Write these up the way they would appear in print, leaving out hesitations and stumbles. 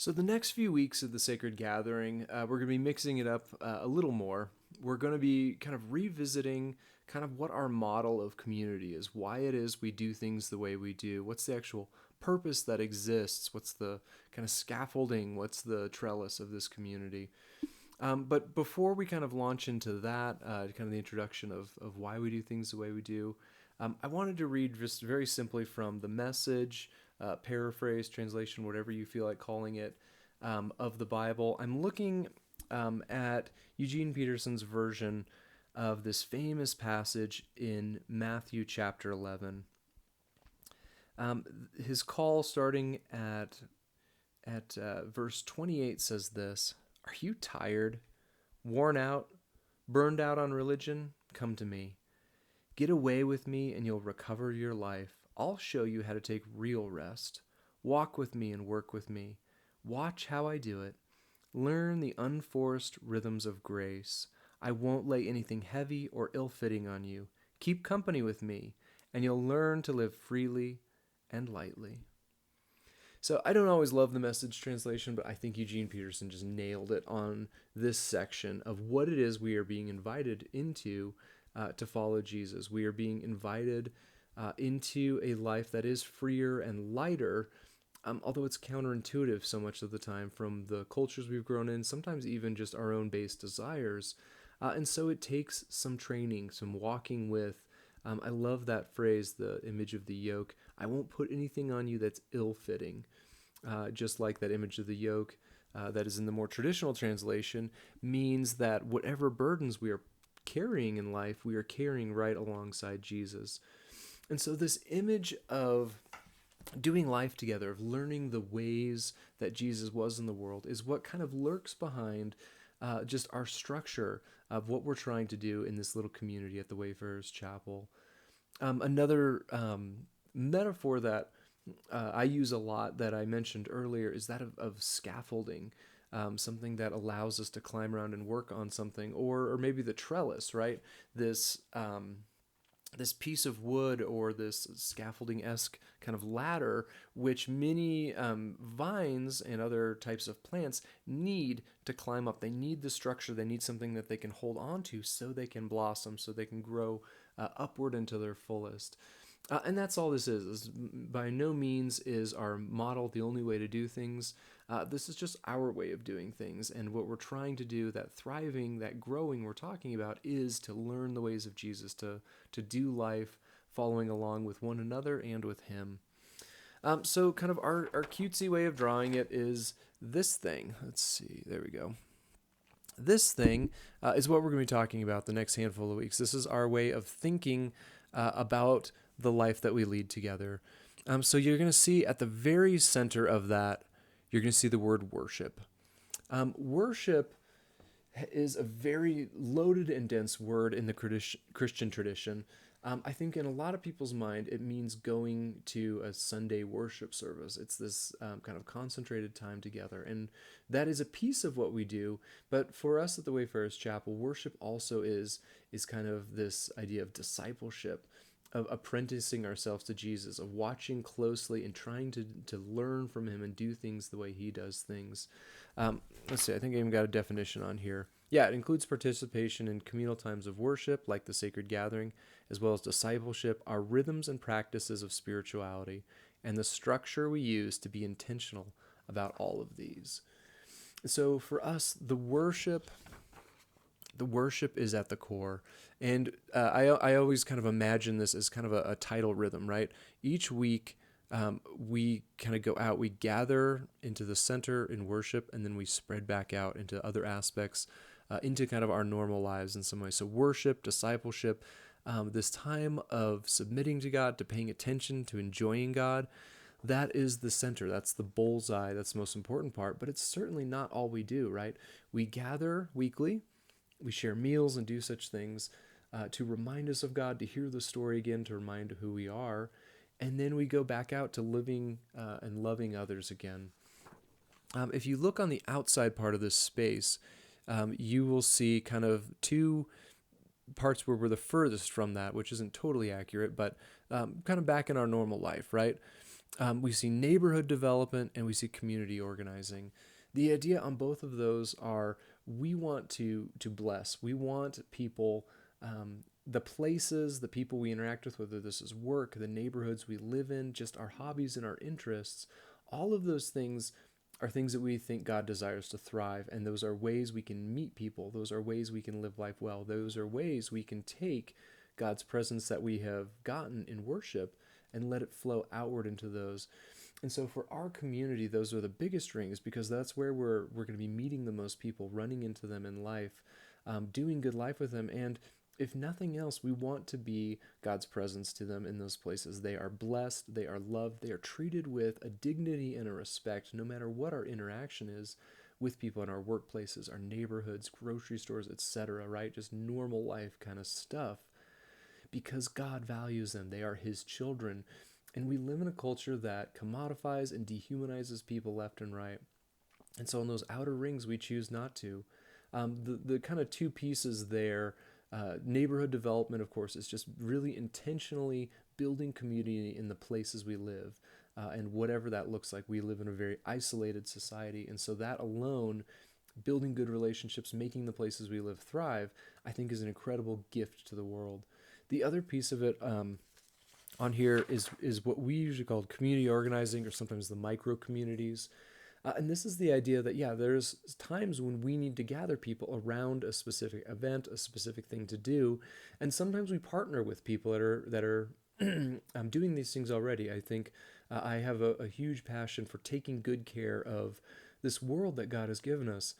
So, the next few weeks of the Sacred Gathering, we're going to be mixing it up a little more. We're going to be kind of revisiting kind of what our model of community is, why it is we do things the way we do, what's the actual purpose that exists, what's the kind of scaffolding, what's the trellis of this community. But before we kind of launch into that, kind of the introduction of why we do things the way we do, I wanted to read just very simply from the Message, paraphrase, translation, whatever you feel like calling it, of the Bible. I'm looking at Eugene Peterson's version of this famous passage in Matthew chapter 11. His call, starting at verse 28, says this: "Are you tired, worn out, burned out on religion? Come to me. Get away with me and you'll recover your life. I'll show you how to take real rest. Walk with me and work with me. Watch how I do it. Learn the unforced rhythms of grace. I won't lay anything heavy or ill-fitting on you. Keep company with me, and you'll learn to live freely and lightly." So I don't always love the Message translation, but I think Eugene Peterson just nailed it on this section of what it is we are being invited into to follow Jesus. We are being invited into a life that is freer and lighter, although it's counterintuitive so much of the time from the cultures we've grown in, sometimes even just our own base desires. And so it takes some training, some walking with. I love that phrase, the image of the yoke. I won't put anything on you that's ill-fitting. Just like that image of the yoke that is in the more traditional translation means that whatever burdens we are carrying in life, we are carrying right alongside Jesus. And so this image of doing life together, of learning the ways that Jesus was in the world, is what kind of lurks behind just our structure of what we're trying to do in this little community at the Wayfarers Chapel. Another metaphor that I use a lot that I mentioned earlier is that of scaffolding, something that allows us to climb around and work on something, or maybe the trellis, right? This piece of wood or this scaffolding-esque kind of ladder, which many vines and other types of plants need to climb up. They need the structure. They need something that they can hold on to so they can blossom, so they can grow upward into their fullest. And that's all this is. By no means is our model the only way to do things. This is just our way of doing things. And what we're trying to do, that thriving, that growing we're talking about, is to learn the ways of Jesus, to do life following along with one another and with Him. So kind of our cutesy way of drawing it is this thing. Let's see. There we go. This thing is what we're going to be talking about the next handful of weeks. This is our way of thinking about the life that we lead together. So you're going to see at the very center of that, you're going to see the word worship. Worship is a very loaded and dense word in the Christian tradition. I think in a lot of people's mind, it means going to a Sunday worship service. It's this kind of concentrated time together. And that is a piece of what we do. But for us at the Wayfarers Chapel, worship also is kind of this idea of discipleship, of apprenticing ourselves to Jesus, of watching closely and trying to learn from Him and do things the way He does things. Let's see, I think I even got a definition on here. Yeah, it includes participation in communal times of worship, like the sacred gathering, as well as discipleship, our rhythms and practices of spirituality, and the structure we use to be intentional about all of these. So for us, the worship is at the core. And I always kind of imagine this as kind of a tidal rhythm, right? Each week, we kind of go out, we gather into the center in worship, and then we spread back out into other aspects, into kind of our normal lives in some way. So worship, discipleship, this time of submitting to God, to paying attention, to enjoying God, that is the center. That's the bullseye. That's the most important part. But it's certainly not all we do, right? We gather weekly. We share meals and do such things to remind us of God, to hear the story again, to remind who we are. And then we go back out to living and loving others again. If you look on the outside part of this space, you will see kind of two parts where we're the furthest from that, which isn't totally accurate, but kind of back in our normal life, right? We see neighborhood development and we see community organizing. The idea on both of those are we want to bless. We want people, the places, the people we interact with, whether this is work, the neighborhoods we live in, just our hobbies and our interests, all of those things are things that we think God desires to thrive. And those are ways we can meet people. Those are ways we can live life well. Those are ways we can take God's presence that we have gotten in worship and let it flow outward into those. And so for our community, those are the biggest rings because that's where we're going to be meeting the most people, running into them in life, doing good life with them. And if nothing else, we want to be God's presence to them in those places. They are blessed, they are loved, they are treated with a dignity and a respect, no matter what our interaction is with people in our workplaces, our neighborhoods, grocery stores, etc., right? Just normal life kind of stuff because God values them. They are His children. And we live in a culture that commodifies and dehumanizes people left and right. And so in those outer rings, we choose not to. The kind of two pieces there, neighborhood development, of course, is just really intentionally building community in the places we live. And whatever that looks like, we live in a very isolated society. And so that alone, building good relationships, making the places we live thrive, I think is an incredible gift to the world. The other piece of it on here is what we usually call community organizing, or sometimes the micro communities. And this is the idea that, yeah, there's times when we need to gather people around a specific event, a specific thing to do, and sometimes we partner with people that are doing these things already. I think I have a huge passion for taking good care of this world that God has given us.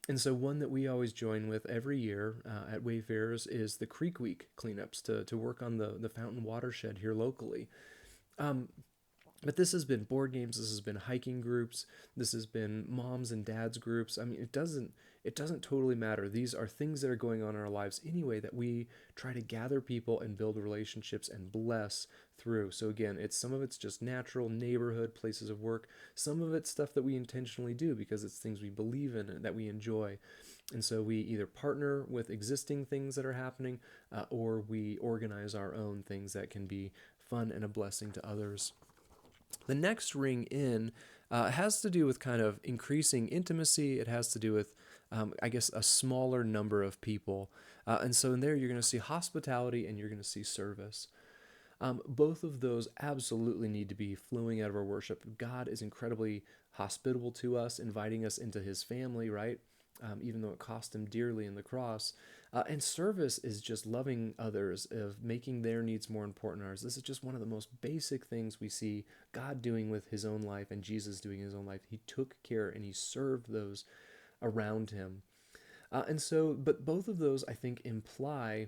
And so one that we always join with every year at Wayfarers is the Creek Week cleanups to work on the fountain watershed here locally. Um, but this has been board games, this has been hiking groups, this has been moms and dads groups. I mean, it doesn't totally matter. These are things that are going on in our lives anyway that we try to gather people and build relationships and bless through. So again, it's some of it's just natural neighborhood places of work. Some of it's stuff that we intentionally do because it's things we believe in and that we enjoy. And so we either partner with existing things that are happening, or we organize our own things that can be fun and a blessing to others. The next ring in has to do with kind of increasing intimacy. It has to do with, I guess, a smaller number of people. And so in there, you're going to see hospitality and you're going to see service. Both of those absolutely need to be flowing out of our worship. God is incredibly hospitable to us, inviting us into His family, right? Even though it cost Him dearly in the cross. And service is just loving others, of making their needs more important than ours. This is just one of the most basic things we see God doing with His own life and Jesus doing His own life. He took care and He served those around Him. And so, but both of those, I think, imply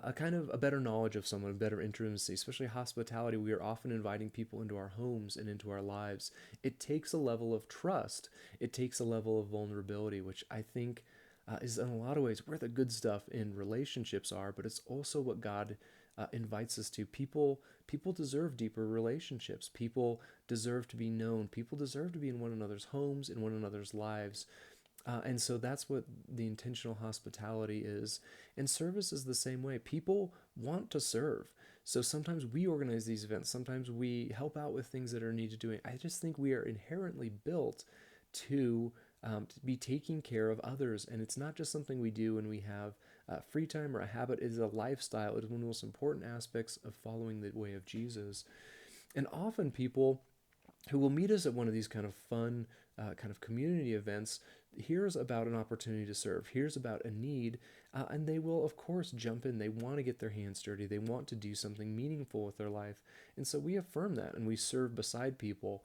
a kind of a better knowledge of someone, a better intimacy, especially hospitality. We are often inviting people into our homes and into our lives. It takes a level of trust. It takes a level of vulnerability, which I think is in a lot of ways where the good stuff in relationships are, but it's also what God invites us to. People deserve deeper relationships. People deserve to be known. People deserve to be in one another's homes, in one another's lives. And so that's what the intentional hospitality is. And service is the same way. People want to serve. So sometimes we organize these events, sometimes we help out with things that are needed doing. I just think we are inherently built to be taking care of others. And it's not just something we do when we have free time or a habit, it is a lifestyle. It is one of the most important aspects of following the way of Jesus. And often people who will meet us at one of these kind of fun, kind of community events, here's about an opportunity to serve. Here's about a need. And they will, of course, jump in. They want to get their hands dirty. They want to do something meaningful with their life. And so we affirm that and we serve beside people.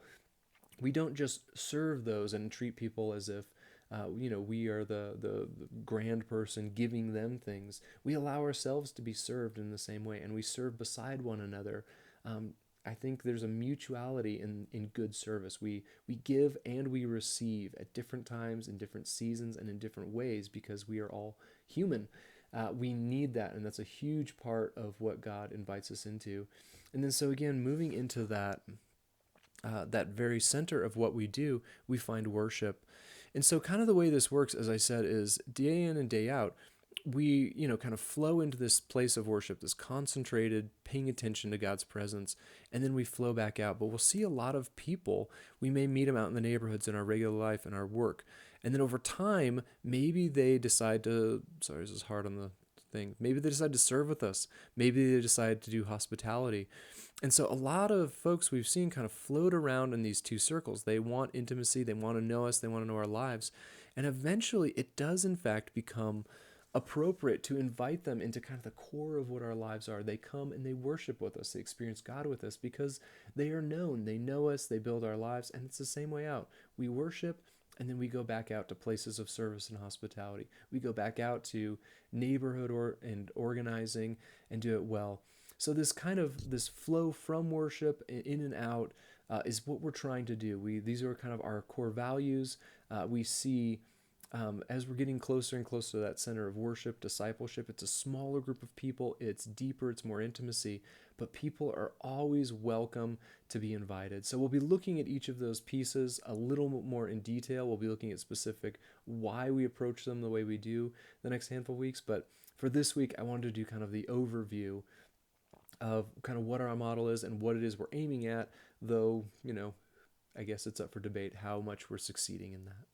We don't just serve those and treat people as if we are the grand person giving them things. We allow ourselves to be served in the same way, and we serve beside one another. I think there's a mutuality in good service. We give and we receive at different times, in different seasons, and in different ways because we are all human. We need that, and that's a huge part of what God invites us into. And then, so again, moving into that very center of what we do, we find worship. And so, kind of the way this works, as I said, is day in and day out, we, kind of flow into this place of worship, this concentrated paying attention to God's presence, and then we flow back out. But we'll see a lot of people. We may meet them out in the neighborhoods in our regular life and our work. And then over time, maybe they decide to, sorry, this is hard on the thing. Maybe they decide to serve with us. Maybe they decide to do hospitality. And so a lot of folks we've seen kind of float around in these two circles. They want intimacy, they want to know us, they want to know our lives. And eventually it does, in fact, become appropriate to invite them into kind of the core of what our lives are. They come and they worship with us, they experience God with us because they are known, they know us, they build our lives, and it's the same way out. We worship and then we go back out to places of service and hospitality. We go back out to neighborhood and organizing and do it well. So this flow from worship in and out is what we're trying to do. These are kind of our core values. We see as we're getting closer and closer to that center of worship, discipleship, it's a smaller group of people, it's deeper, it's more intimacy, but people are always welcome to be invited. So we'll be looking at each of those pieces a little more in detail. We'll be looking at specific why we approach them the way we do the next handful of weeks. But for this week, I wanted to do kind of the overview of kind of what our model is and what it is we're aiming at, though, I guess it's up for debate how much we're succeeding in that.